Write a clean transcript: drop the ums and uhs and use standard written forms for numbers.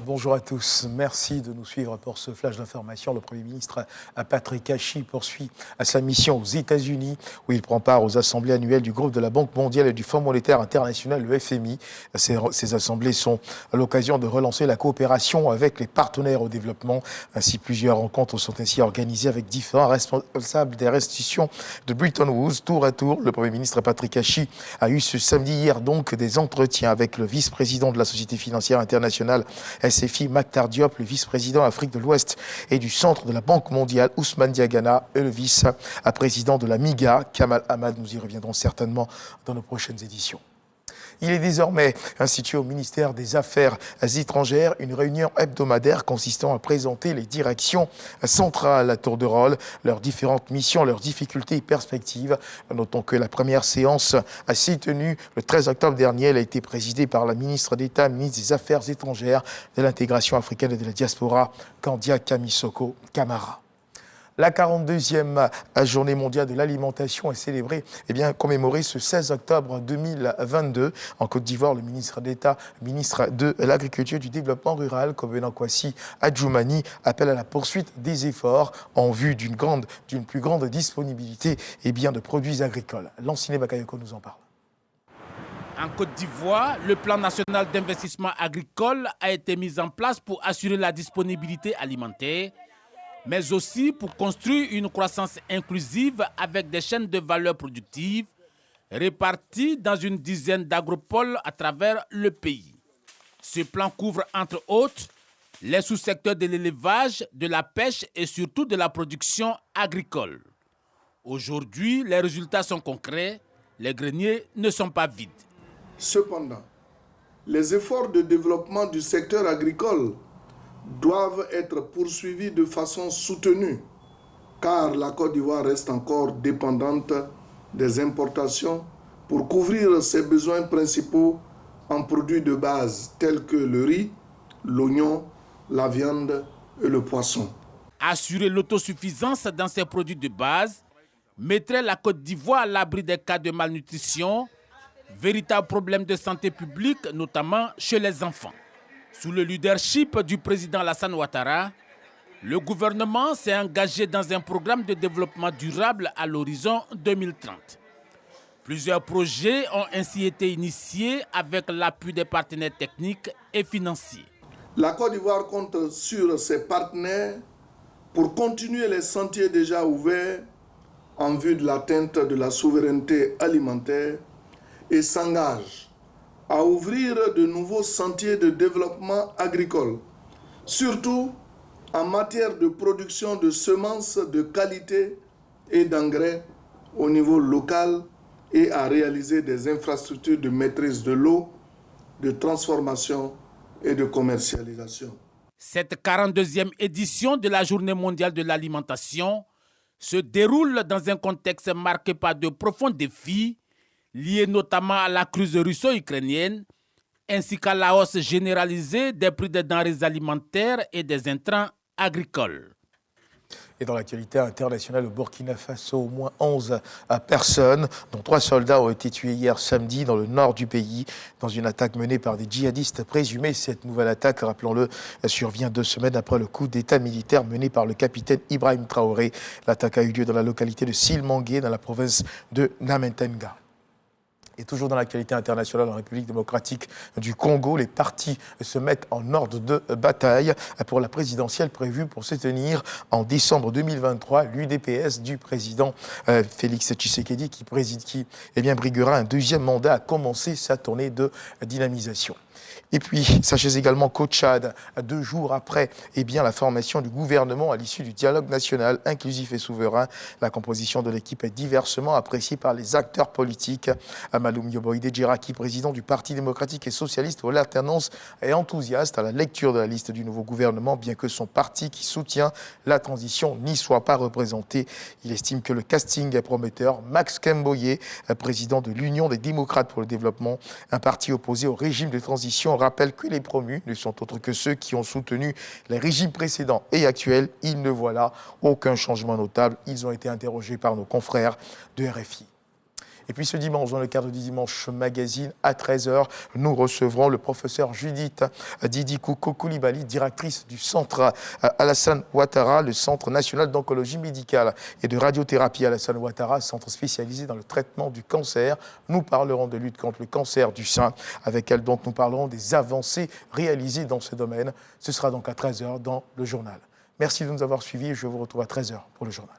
Bonjour à tous. Merci de nous suivre pour ce flash d'information. Le Premier ministre Patrick Kachi poursuit sa mission aux États-Unis où il prend part aux assemblées annuelles du groupe de la Banque mondiale et du Fonds monétaire international, le FMI. Ces assemblées sont l'occasion de relancer la coopération avec les partenaires au développement. Ainsi, plusieurs rencontres sont ainsi organisées avec différents responsables des institutions de Bretton Woods. Tour à tour, le Premier ministre Patrick Kachi a eu ce samedi hier donc des entretiens avec le vice-président de la Société financière internationale SFI, Maktar Diop, le vice-président Afrique de l'Ouest et du centre de la Banque mondiale, Ousmane Diagana, et le vice-président de la MIGA, Kamal Ahmad. Nous y reviendrons certainement dans nos prochaines éditions. Il est désormais institué au ministère des Affaires étrangères une réunion hebdomadaire consistant à présenter les directions centrales à tour de rôle, leurs différentes missions, leurs difficultés et perspectives. Notons que la première séance s'est tenue le 13 octobre dernier. Elle a été présidée par la ministre d'État, ministre des Affaires étrangères, de l'intégration africaine et de la diaspora, Kandia Kamisoko Kamara. La 42e journée mondiale de l'alimentation est célébrée, commémorée ce 16 octobre 2022. En Côte d'Ivoire, le ministre d'État, ministre de l'Agriculture et du Développement rural, Kobena Kwasi Adjoumani, appelle à la poursuite des efforts en vue d'une plus grande disponibilité de produits agricoles. Lanciné Bakayoko nous en parle. En Côte d'Ivoire, le plan national d'investissement agricole a été mis en place pour assurer la disponibilité alimentaire, mais aussi pour construire une croissance inclusive avec des chaînes de valeur productives réparties dans une dizaine d'agropoles à travers le pays. Ce plan couvre entre autres les sous-secteurs de l'élevage, de la pêche et surtout de la production agricole. Aujourd'hui, les résultats sont concrets, les greniers ne sont pas vides. Cependant, les efforts de développement du secteur agricole doivent être poursuivis de façon soutenue, car la Côte d'Ivoire reste encore dépendante des importations pour couvrir ses besoins principaux en produits de base tels que le riz, l'oignon, la viande et le poisson. Assurer l'autosuffisance dans ces produits de base mettrait la Côte d'Ivoire à l'abri des cas de malnutrition, véritable problème de santé publique, notamment chez les enfants. Sous le leadership du président Alassane Ouattara, le gouvernement s'est engagé dans un programme de développement durable à l'horizon 2030. Plusieurs projets ont ainsi été initiés avec l'appui des partenaires techniques et financiers. La Côte d'Ivoire compte sur ses partenaires pour continuer les sentiers déjà ouverts en vue de l'atteinte de la souveraineté alimentaire et s'engage à ouvrir de nouveaux sentiers de développement agricole, surtout en matière de production de semences de qualité et d'engrais au niveau local et à réaliser des infrastructures de maîtrise de l'eau, de transformation et de commercialisation. Cette 42e édition de la Journée mondiale de l'alimentation se déroule dans un contexte marqué par de profonds défis liés notamment à la crise russo-ukrainienne, ainsi qu'à la hausse généralisée des prix des denrées alimentaires et des intrants agricoles. Et dans l'actualité internationale, au Burkina Faso, au moins 11 personnes, dont 3 soldats, ont été tués hier samedi dans le nord du pays, dans une attaque menée par des djihadistes présumés. Cette nouvelle attaque, rappelons-le, survient 2 semaines après le coup d'état militaire mené par le capitaine Ibrahim Traoré. L'attaque a eu lieu dans la localité de Silmangué, dans la province de Namentenga. Et toujours dans l'actualité internationale en République démocratique du Congo, les partis se mettent en ordre de bataille pour la présidentielle prévue pour se tenir en décembre 2023. L'UDPS du président Félix Tshisekedi, qui briguera un 2e mandat, a commencé sa tournée de dynamisation. Et puis, sachez également qu'au Tchad, 2 jours après la formation du gouvernement à l'issue du dialogue national inclusif et souverain, la composition de l'équipe est diversement appréciée par les acteurs politiques. Maloum Yoboïde Djeraki, président du Parti démocratique et socialiste pour l'alternance, est enthousiaste à la lecture de la liste du nouveau gouvernement, bien que son parti qui soutient la transition n'y soit pas représenté. Il estime que le casting est prometteur. Max Kemboye, président de l'Union des démocrates pour le développement, un parti opposé au régime de transition, rappelle que les promus ne sont autres que ceux qui ont soutenu les régimes précédents et actuels. Il ne voit là aucun changement notable. Ils ont été interrogés par nos confrères de RFI. Et puis ce dimanche, dans le cadre du Dimanche Magazine, à 13h, nous recevrons le professeur Judith Didikouko Koulibaly, directrice du centre Alassane Ouattara, le Centre national d'oncologie médicale et de radiothérapie Alassane Ouattara, centre spécialisé dans le traitement du cancer. Nous parlerons de lutte contre le cancer du sein. Avec elle, donc, nous parlerons des avancées réalisées dans ce domaine. Ce sera donc à 13h dans le journal. Merci de nous avoir suivis et je vous retrouve à 13h pour le journal.